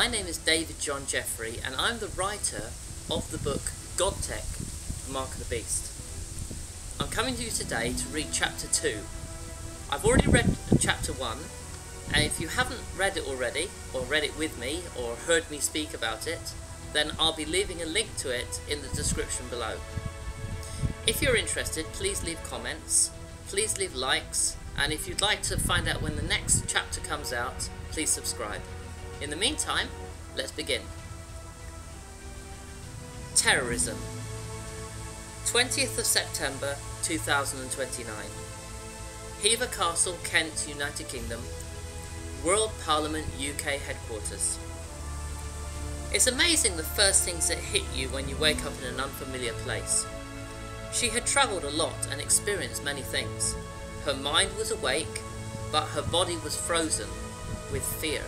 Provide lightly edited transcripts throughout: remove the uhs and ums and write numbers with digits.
my name is David John Jeffery and I'm the writer of the book g.o.d.tech, The Mark of the Beast. I'm coming to you today to read chapter 2. I've already read chapter 1, and if you haven't read it already, or read it with me, or heard me speak about it, then I'll be leaving a link to it in the description below. If you're interested, please leave comments, please leave likes, and if you'd like to find out when the next chapter comes out, please subscribe. In the meantime, let's begin. Terrorism. 20th of September 2029. Hever Castle, Kent, United Kingdom. World Parliament, UK headquarters. It's amazing the first things that hit you when you wake up in an unfamiliar place. She had travelled a lot and experienced many things. Her mind was awake, but her body was frozen with fear.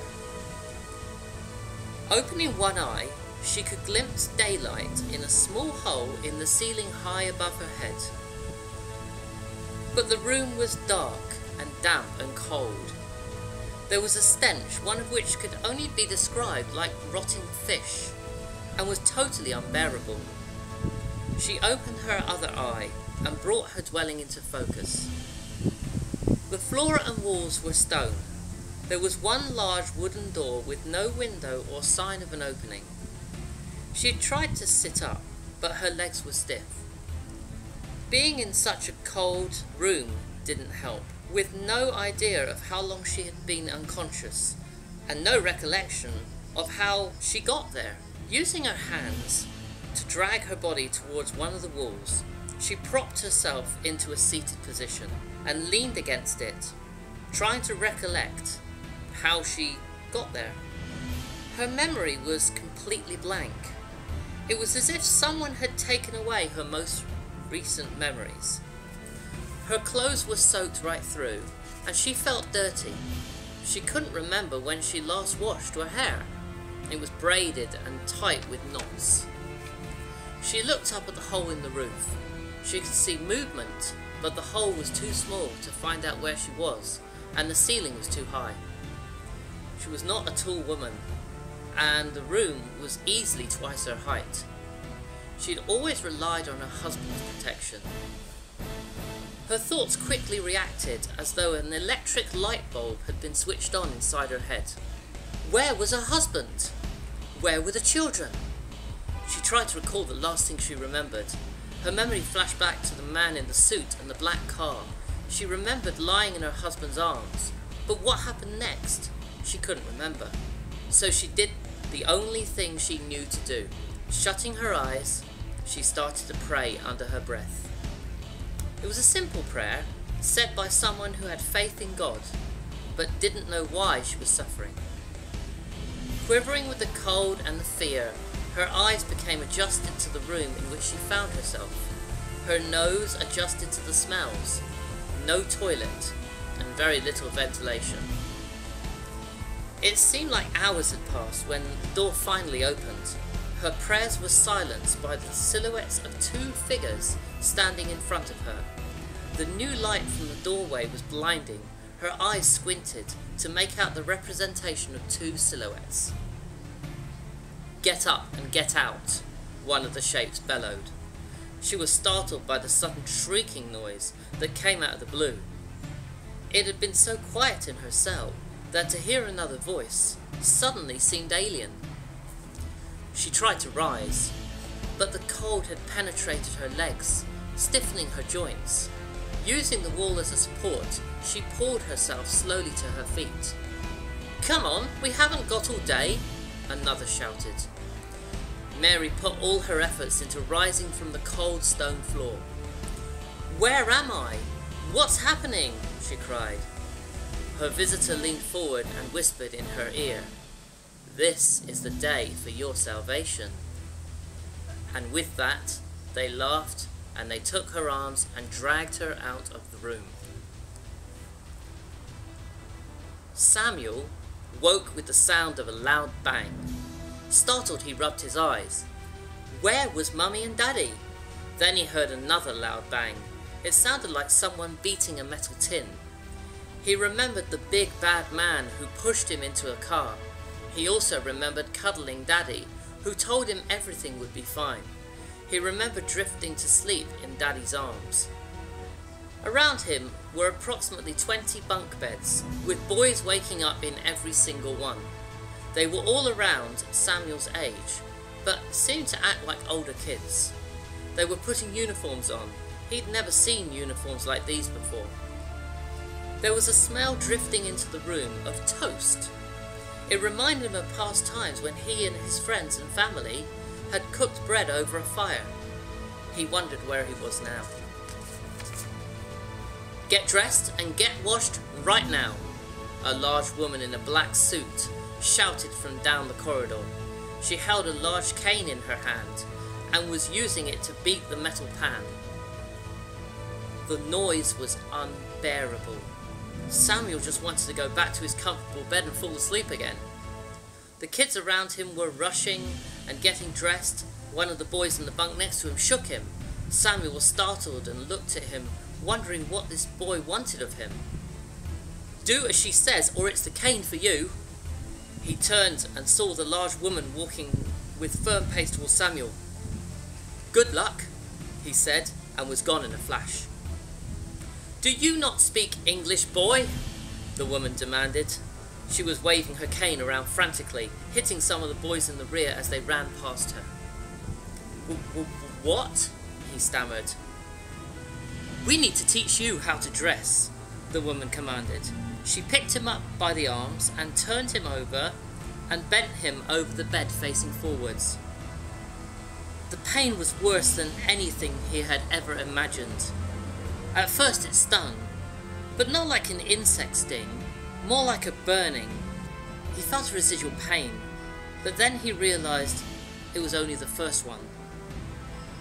Opening one eye, she could glimpse daylight in a small hole in the ceiling high above her head. But the room was dark and damp and cold. There was a stench, one of which could only be described like rotting fish, and was totally unbearable. She opened her other eye and brought her dwelling into focus. The floor and walls were stone. There was one large wooden door with no window or sign of an opening. She had tried to sit up, but her legs were stiff. Being in such a cold room didn't help. With no idea of how long she had been unconscious, and no recollection of how she got there. Using her hands to drag her body towards one of the walls, she propped herself into a seated position and leaned against it, trying to recollect how she got there. Her memory was completely blank. It was as if someone had taken away her most recent memories. Her clothes were soaked right through, and she felt dirty. She couldn't remember when she last washed her hair. It was braided and tight with knots. She looked up at the hole in the roof. She could see movement, but the hole was too small to find out where she was, and the ceiling was too high. She was not a tall woman, and the room was easily twice her height. She had always relied on her husband's protection. Her thoughts quickly reacted as though an electric light bulb had been switched on inside her head. Where was her husband? Where were the children? She tried to recall the last thing she remembered. Her memory flashed back to the man in the suit and the black car. She remembered lying in her husband's arms, but what happened next? She couldn't remember. So she did the only thing she knew to do. Shutting her eyes, she started to pray under her breath. It was a simple prayer, said by someone who had faith in God, but didn't know why she was suffering. Quivering with the cold and the fear, her eyes became adjusted to the room in which she found herself. Her nose adjusted to the smells. No toilet, and very little ventilation. It seemed like hours had passed when the door finally opened. Her prayers were silenced by the silhouettes of two figures standing in front of her. The new light from the doorway was blinding. Her eyes squinted to make out the representation of two silhouettes. "Get up and get out," one of the shapes bellowed. She was startled by the sudden shrieking noise that came out of the blue. It had been so quiet in her cell that to hear another voice suddenly seemed alien. She tried to rise, but the cold had penetrated her legs, stiffening her joints. Using the wall as a support, she pulled herself slowly to her feet. "Come on, we haven't got all day," another shouted. Mary put all her efforts into rising from the cold stone floor. "Where am I? What's happening?" she cried. Her visitor leaned forward and whispered in her ear, "This is the day for your salvation." And with that, they laughed and they took her arms and dragged her out of the room. Samuel woke with the sound of a loud bang. Startled, he rubbed his eyes. Where was Mummy and Daddy? Then he heard another loud bang. It sounded like someone beating a metal tin. He remembered the big bad man who pushed him into a car. He also remembered cuddling Daddy, who told him everything would be fine. He remembered drifting to sleep in Daddy's arms. Around him were approximately 20 bunk beds, with boys waking up in every single one. They were all around Samuel's age, but seemed to act like older kids. They were putting uniforms on. He'd never seen uniforms like these before. There was a smell drifting into the room of toast. It reminded him of past times when he and his friends and family had cooked bread over a fire. He wondered where he was now. "Get dressed and get washed right now," a large woman in a black suit shouted from down the corridor. She held a large cane in her hand and was using it to beat the metal pan. The noise was unbearable. Samuel just wanted to go back to his comfortable bed and fall asleep again. The kids around him were rushing and getting dressed. One of the boys in the bunk next to him shook him. Samuel was startled and looked at him, wondering what this boy wanted of him. "Do as she says, or it's the cane for you." He turned and saw the large woman walking with firm pace towards Samuel. "Good luck," he said, and was gone in a flash. "Do you not speak English, boy?" the woman demanded. She was waving her cane around frantically, hitting some of the boys in the rear as they ran past her. "What?" he stammered. "We need to teach you how to dress," the woman commanded. She picked him up by the arms and turned him over and bent him over the bed facing forwards. The pain was worse than anything he had ever imagined. At first it stung, but not like an insect sting, more like a burning. He felt a residual pain, but then he realised it was only the first one.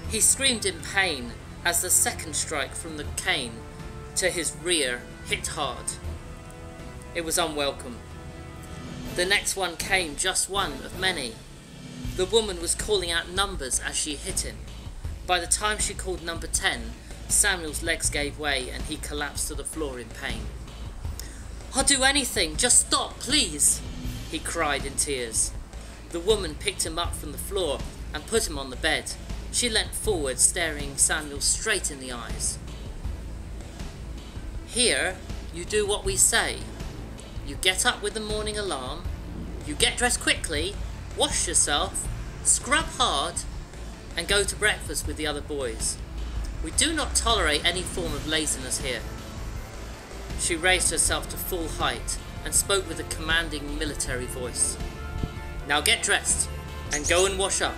He screamed in pain as the second strike from the cane to his rear hit hard. It was unwelcome. The next one came, just one of many. The woman was calling out numbers as she hit him. By the time she called number 10, Samuel's legs gave way and he collapsed to the floor in pain. "I'll do anything, just stop, please," he cried in tears. The woman picked him up from the floor and put him on the bed. She leant forward, staring Samuel straight in the eyes. "Here, you do what we say. You get up with the morning alarm, you get dressed quickly, wash yourself, scrub hard, and go to breakfast with the other boys. We do not tolerate any form of laziness here." She raised herself to full height and spoke with a commanding military voice. "Now get dressed and go and wash up.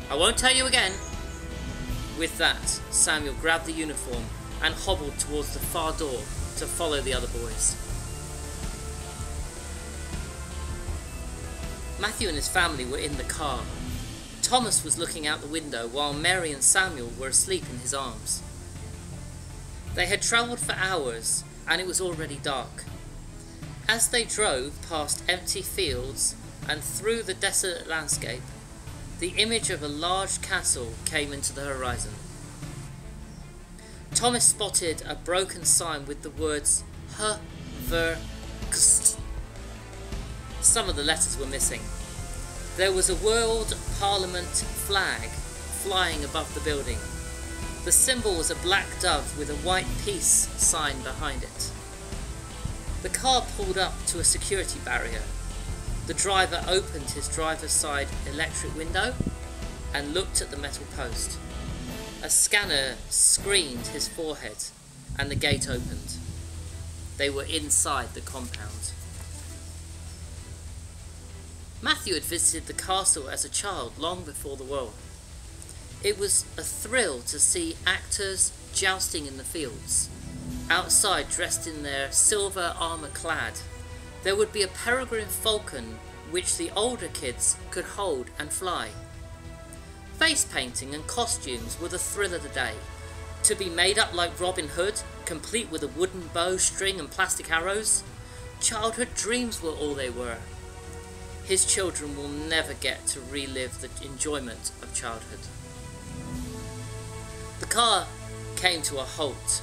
I won't tell you again." With that, Samuel grabbed the uniform and hobbled towards the far door to follow the other boys. Matthew and his family were in the car. Thomas was looking out the window while Mary and Samuel were asleep in his arms. They had travelled for hours and it was already dark. As they drove past empty fields and through the desolate landscape, the image of a large castle came into the horizon. Thomas spotted a broken sign with the words H-ver-gst. Some of the letters were missing. There was a World Parliament flag flying above the building. The symbol was a black dove with a white peace sign behind it. The car pulled up to a security barrier. The driver opened his driver's side electric window and looked at the metal post. A scanner screened his forehead and the gate opened. They were inside the compound. Matthew had visited the castle as a child long before the war. It was a thrill to see actors jousting in the fields. Outside, dressed in their silver armour clad, there would be a peregrine falcon which the older kids could hold and fly. Face painting and costumes were the thrill of the day. To be made up like Robin Hood, complete with a wooden bow, string and plastic arrows, childhood dreams were all they were. His children will never get to relive the enjoyment of childhood. The car came to a halt,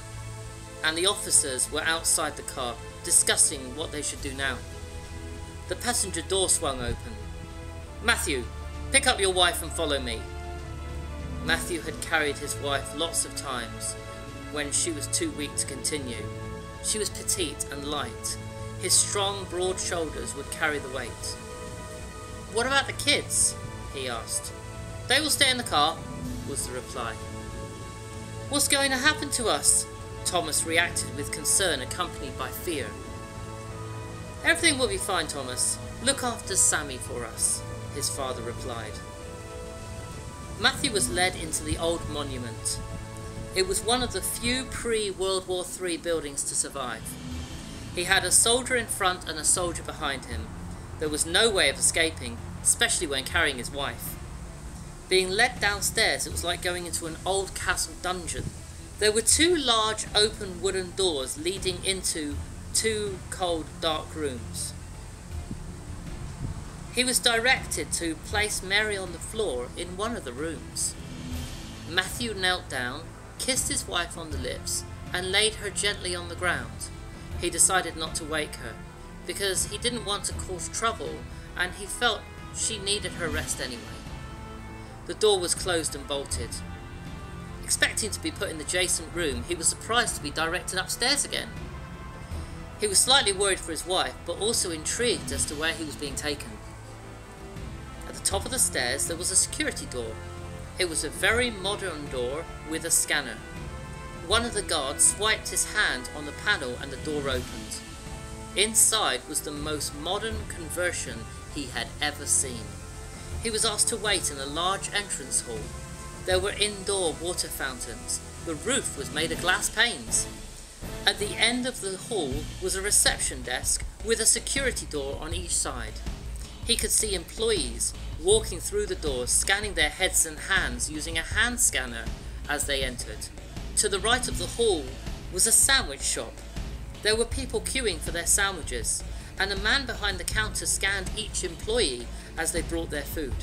and the officers were outside the car discussing what they should do now. The passenger door swung open. Matthew, pick up your wife and follow me. Matthew had carried his wife lots of times when she was too weak to continue. She was petite and light. His strong, broad shoulders would carry the weight. What about the kids? He asked. They will stay in the car, was the reply. What's going to happen to us? Thomas reacted with concern accompanied by fear. Everything will be fine, Thomas. Look after Sammy for us, his father replied. Matthew was led into the old monument. It was one of the few pre-World War III buildings to survive. He had a soldier in front and a soldier behind him. There was no way of escaping, especially when carrying his wife. Being led downstairs, it was like going into an old castle dungeon. There were two large open wooden doors leading into two cold, dark rooms. He was directed to place Mary on the floor in one of the rooms. Matthew knelt down, kissed his wife on the lips, and laid her gently on the ground. He decided not to wake her, because he didn't want to cause trouble, and he felt she needed her rest anyway. The door was closed and bolted. Expecting to be put in the adjacent room, he was surprised to be directed upstairs again. He was slightly worried for his wife, but also intrigued as to where he was being taken. At the top of the stairs there was a security door. It was a very modern door with a scanner. One of the guards swiped his hand on the panel and the door opened. Inside was the most modern conversion he had ever seen. He was asked to wait in a large entrance hall. There were indoor water fountains. The roof was made of glass panes. At the end of the hall was a reception desk with a security door on each side. He could see employees walking through the doors, scanning their heads and hands using a hand scanner as they entered. To the right of the hall was a sandwich shop. There were people queuing for their sandwiches, and a man behind the counter scanned each employee as they brought their food.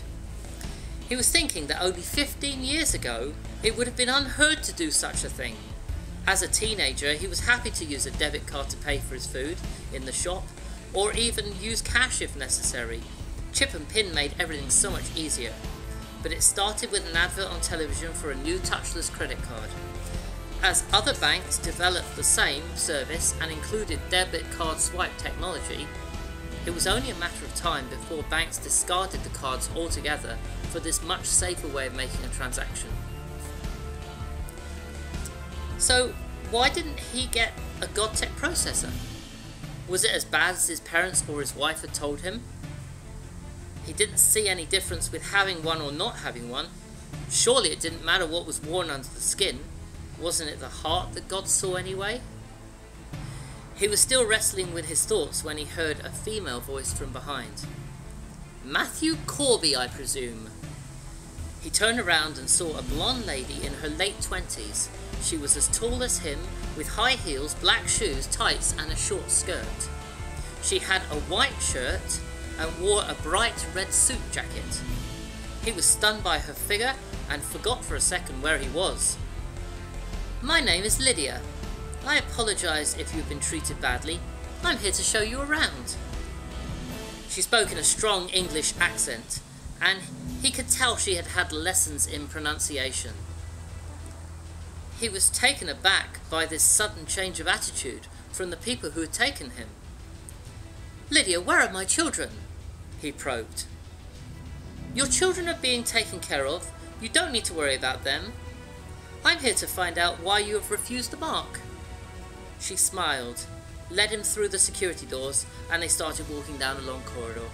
He was thinking that only 15 years ago it would have been unheard to do such a thing. As a teenager, he was happy to use a debit card to pay for his food in the shop, or even use cash if necessary. Chip and pin made everything so much easier. But it started with an advert on television for a new touchless credit card. As other banks developed the same service and included debit card swipe technology, it was only a matter of time before banks discarded the cards altogether for this much safer way of making a transaction. So why didn't he get a g.o.d.tech processor? Was it as bad as his parents or his wife had told him? He didn't see any difference with having one or not having one. Surely it didn't matter what was worn under the skin. Wasn't it the heart that God saw anyway? He was still wrestling with his thoughts when he heard a female voice from behind. Matthew Corby, I presume. He turned around and saw a blonde lady in her late 20s. She was as tall as him, with high heels, black shoes, tights and a short skirt. She had a white shirt and wore a bright red suit jacket. He was stunned by her figure and forgot for a second where he was. My name is Lydia. I apologise if you've been treated badly. I'm here to show you around. She spoke in a strong English accent, and he could tell she had had lessons in pronunciation. He was taken aback by this sudden change of attitude from the people who had taken him. Lydia, where are my children? He probed. Your children are being taken care of. You don't need to worry about them. I'm here to find out why you have refused the mark. She smiled, led him through the security doors, and they started walking down a long corridor.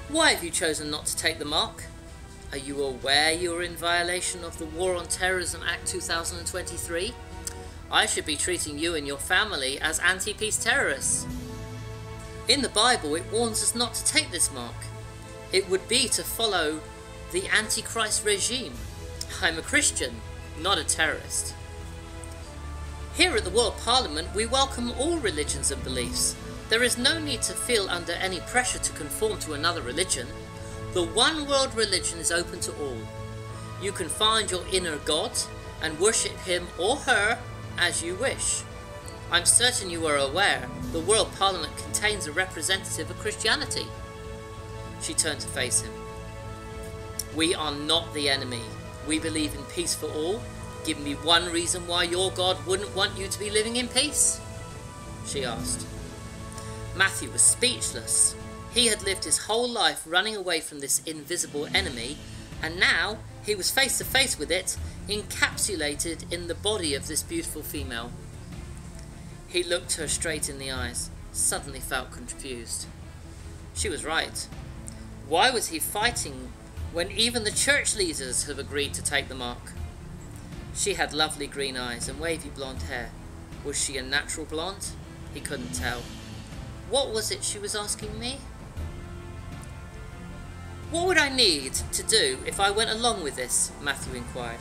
Why have you chosen not to take the mark? Are you aware you are in violation of the War on Terrorism Act 2023? I should be treating you and your family as anti-peace terrorists. In the Bible, it warns us not to take this mark. It would be to follow the Antichrist regime. I'm a Christian, not a terrorist. Here at the World Parliament, we welcome all religions and beliefs. There is no need to feel under any pressure to conform to another religion. The one world religion is open to all. You can find your inner God and worship him or her as you wish. I'm certain you are aware the World Parliament contains a representative of Christianity. She turned to face him. "We are not the enemy. We believe in peace for all. Give me one reason why your God wouldn't want you to be living in peace?" she asked. Matthew was speechless. He had lived his whole life running away from this invisible enemy, and now he was face to face with it, encapsulated in the body of this beautiful female. He looked her straight in the eyes, suddenly felt confused. She was right. Why was he fighting when even the church leaders have agreed to take the mark? She had lovely green eyes and wavy blonde hair. Was she a natural blonde? He couldn't tell. What was it she was asking me? "What would I need to do if I went along with this?" Matthew inquired.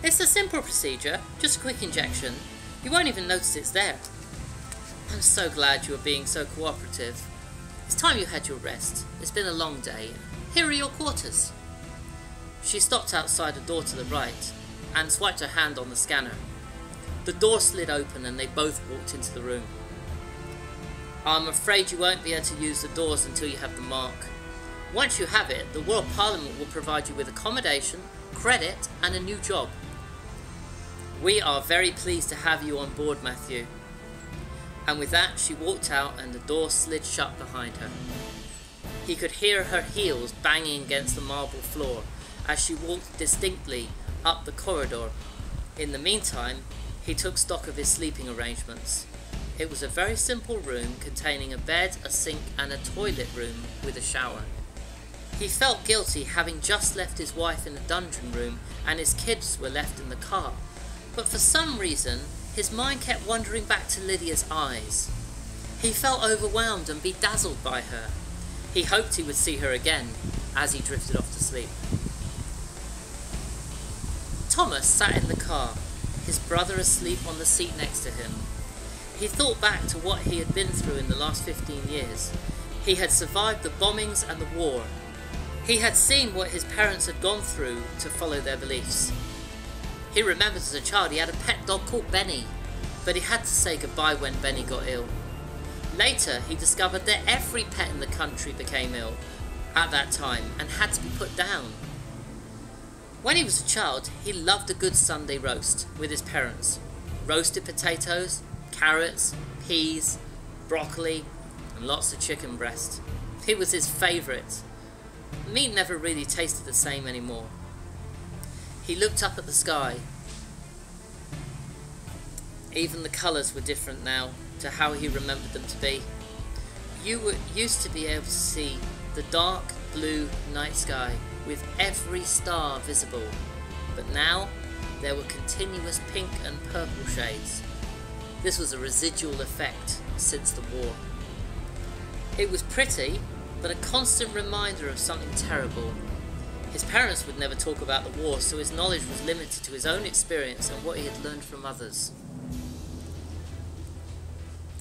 "It's a simple procedure, just a quick injection. You won't even notice it's there." "I'm so glad you are being so cooperative. It's time you had your rest. It's been a long day. Here are your quarters." She stopped outside a door to the right and swiped her hand on the scanner. The door slid open and they both walked into the room. "I'm afraid you won't be able to use the doors until you have the mark. Once you have it, the Royal Parliament will provide you with accommodation, credit, and a new job. We are very pleased to have you on board, Matthew." And with that, she walked out and the door slid shut behind her. He could hear her heels banging against the marble floor as she walked distinctly up the corridor. In the meantime, he took stock of his sleeping arrangements. It was a very simple room containing a bed, a sink, and a toilet room with a shower. He felt guilty having just left his wife in the dungeon room and his kids were left in the car, but for some reason his mind kept wandering back to Lydia's eyes. He felt overwhelmed and bedazzled by her. He hoped he would see her again as he drifted off to sleep. Thomas sat in the car, his brother asleep on the seat next to him. He thought back to what he had been through in the last 15 years. He had survived the bombings and the war. He had seen what his parents had gone through to follow their beliefs. He remembered as a child he had a pet dog called Benny, but he had to say goodbye when Benny got ill. Later, he discovered that every pet in the country became ill at that time and had to be put down. When he was a child, he loved a good Sunday roast with his parents. Roasted potatoes, carrots, peas, broccoli, and lots of chicken breast. It was his favourite. Meat never really tasted the same anymore. He looked up at the sky. Even the colours were different now to how he remembered them to be. You used to be able to see the dark blue night sky with every star visible, but now there were continuous pink and purple shades. This was a residual effect since the war. It was pretty, but a constant reminder of something terrible. His parents would never talk about the war, so his knowledge was limited to his own experience and what he had learned from others.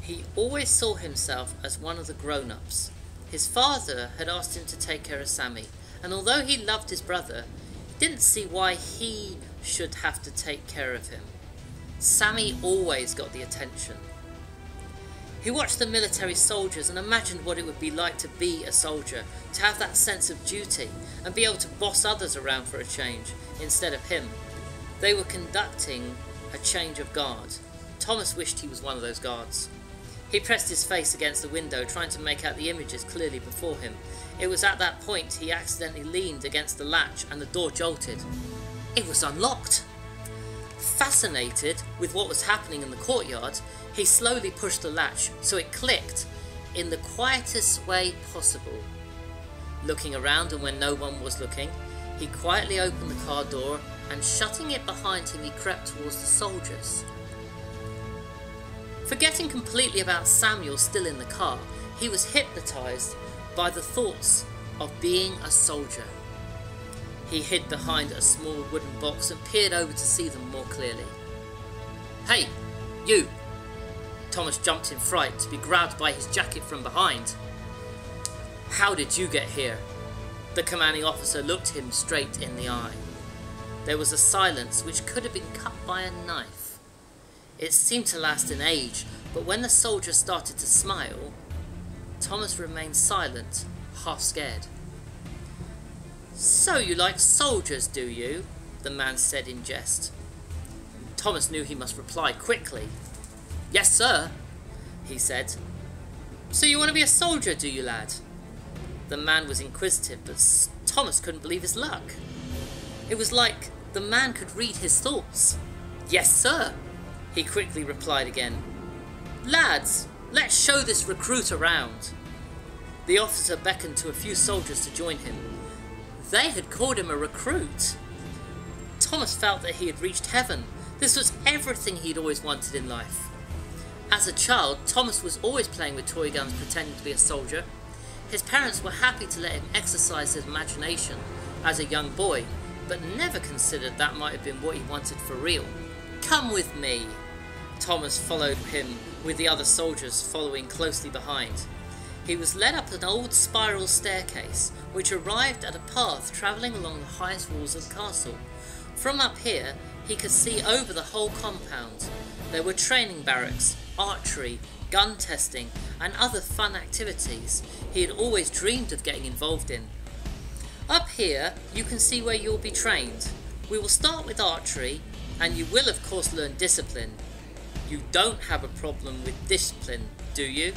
He always saw himself as one of the grown-ups. His father had asked him to take care of Sammy, and although he loved his brother, he didn't see why he should have to take care of him. Sammy always got the attention. He watched the military soldiers and imagined what it would be like to be a soldier, to have that sense of duty and be able to boss others around for a change instead of him. They were conducting a change of guard. Thomas wished he was one of those guards. He pressed his face against the window, trying to make out the images clearly before him. It was at that point he accidentally leaned against the latch and the door jolted. It was unlocked! Fascinated with what was happening in the courtyard, he slowly pushed the latch so it clicked in the quietest way possible. Looking around, and when no one was looking, he quietly opened the car door and shutting it behind him he crept towards the soldiers. Forgetting completely about Samuel still in the car, he was hypnotised by the thoughts of being a soldier. He hid behind a small wooden box and peered over to see them more clearly. "Hey, you!" Thomas jumped in fright to be grabbed by his jacket from behind. "How did you get here?" The commanding officer looked him straight in the eye. There was a silence which could have been cut by a knife. It seemed to last an age, but when the soldier started to smile, Thomas remained silent half scared. "So you like soldiers, do you?" the man said in jest. Thomas knew he must reply quickly. "Yes, sir," he said. "So you want to be a soldier, do you, lad?" The man was inquisitive, but Thomas couldn't believe his luck. It was like the man could read his thoughts. "Yes, sir," he quickly replied again. "Lads, let's show this recruit around." The officer beckoned to a few soldiers to join him. They had called him a recruit. Thomas felt that he had reached heaven. This was everything he'd always wanted in life. As a child, Thomas was always playing with toy guns pretending to be a soldier. His parents were happy to let him exercise his imagination as a young boy, but never considered that might have been what he wanted for real. "Come with me." Thomas followed him, with the other soldiers following closely behind. He was led up an old spiral staircase, which arrived at a path travelling along the highest walls of the castle. From up here, he could see over the whole compound. There were training barracks, archery, gun testing, and other fun activities he had always dreamed of getting involved in. Up here, you can see where you'll be trained. We will start with archery, and you will of course learn discipline. You don't have a problem with discipline, do you?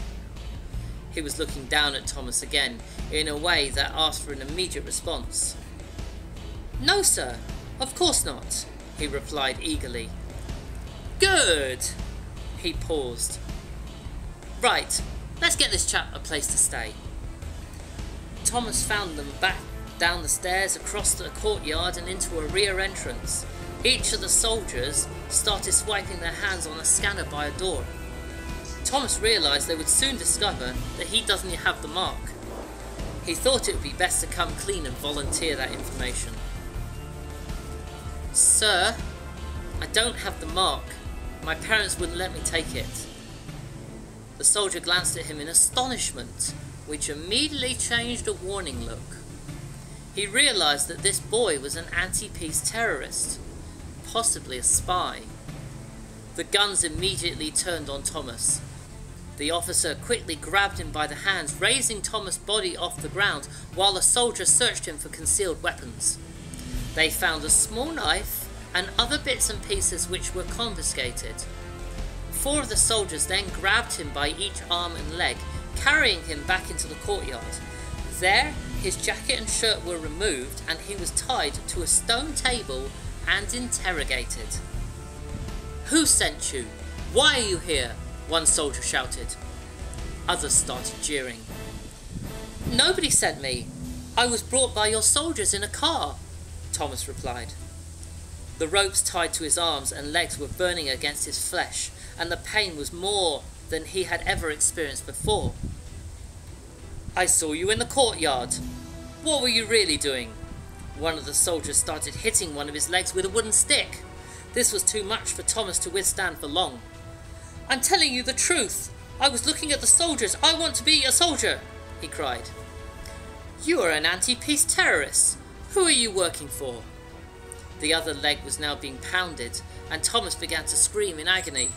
He was looking down at Thomas again, in a way that asked for an immediate response. "No, sir, of course not," he replied eagerly. "Good!" He paused. "Right, let's get this chap a place to stay." Thomas found them back down the stairs, across the courtyard and into a rear entrance. Each of the soldiers started swiping their hands on a scanner by a door. Thomas realised they would soon discover that he doesn't have the mark. He thought it would be best to come clean and volunteer that information. "Sir, I don't have the mark. My parents wouldn't let me take it." The soldier glanced at him in astonishment, which immediately changed a warning look. He realised that this boy was an anti-peace terrorist, possibly a spy. The guns immediately turned on Thomas. The officer quickly grabbed him by the hands, raising Thomas' body off the ground, while the soldier searched him for concealed weapons. They found a small knife and other bits and pieces which were confiscated. 4 of the soldiers then grabbed him by each arm and leg, carrying him back into the courtyard. There, his jacket and shirt were removed and he was tied to a stone table and interrogated. "Who sent you? Why are you here?" one soldier shouted. Others started jeering. "Nobody sent me. I was brought by your soldiers in a car," Thomas replied. The ropes tied to his arms and legs were burning against his flesh, and the pain was more than he had ever experienced before. "I saw you in the courtyard. What were you really doing?" One of the soldiers started hitting one of his legs with a wooden stick. This was too much for Thomas to withstand for long. "I'm telling you the truth. I was looking at the soldiers. I want to be a soldier," he cried. "You are an anti-peace terrorist. Who are you working for?" The other leg was now being pounded, and Thomas began to scream in agony.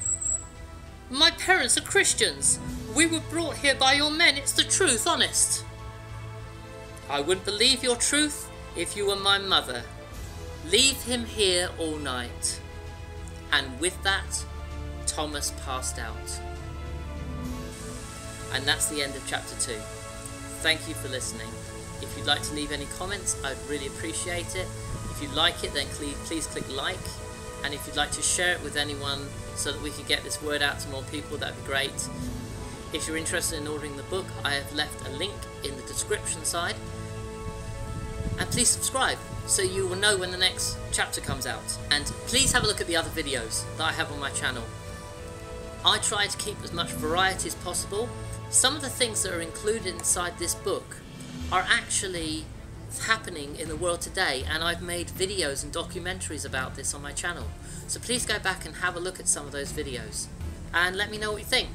"My parents are Christians. We were brought here by your men. It's the truth, honest." "I wouldn't believe your truth if you were my mother. Leave him here all night." And with that, Thomas passed out. And that's the end of chapter 2. Thank you for listening. If you'd like to leave any comments, I'd really appreciate it. If you like it, then please click like. And if you'd like to share it with anyone so that we could get this word out to more people, that'd be great. If you're interested in ordering the book, I have left a link in the description side. And please subscribe so you will know when the next chapter comes out. And please have a look at the other videos that I have on my channel. I try to keep as much variety as possible. Some of the things that are included inside this book are actually happening in the world today, and I've made videos and documentaries about this on my channel. So please go back and have a look at some of those videos and let me know what you think.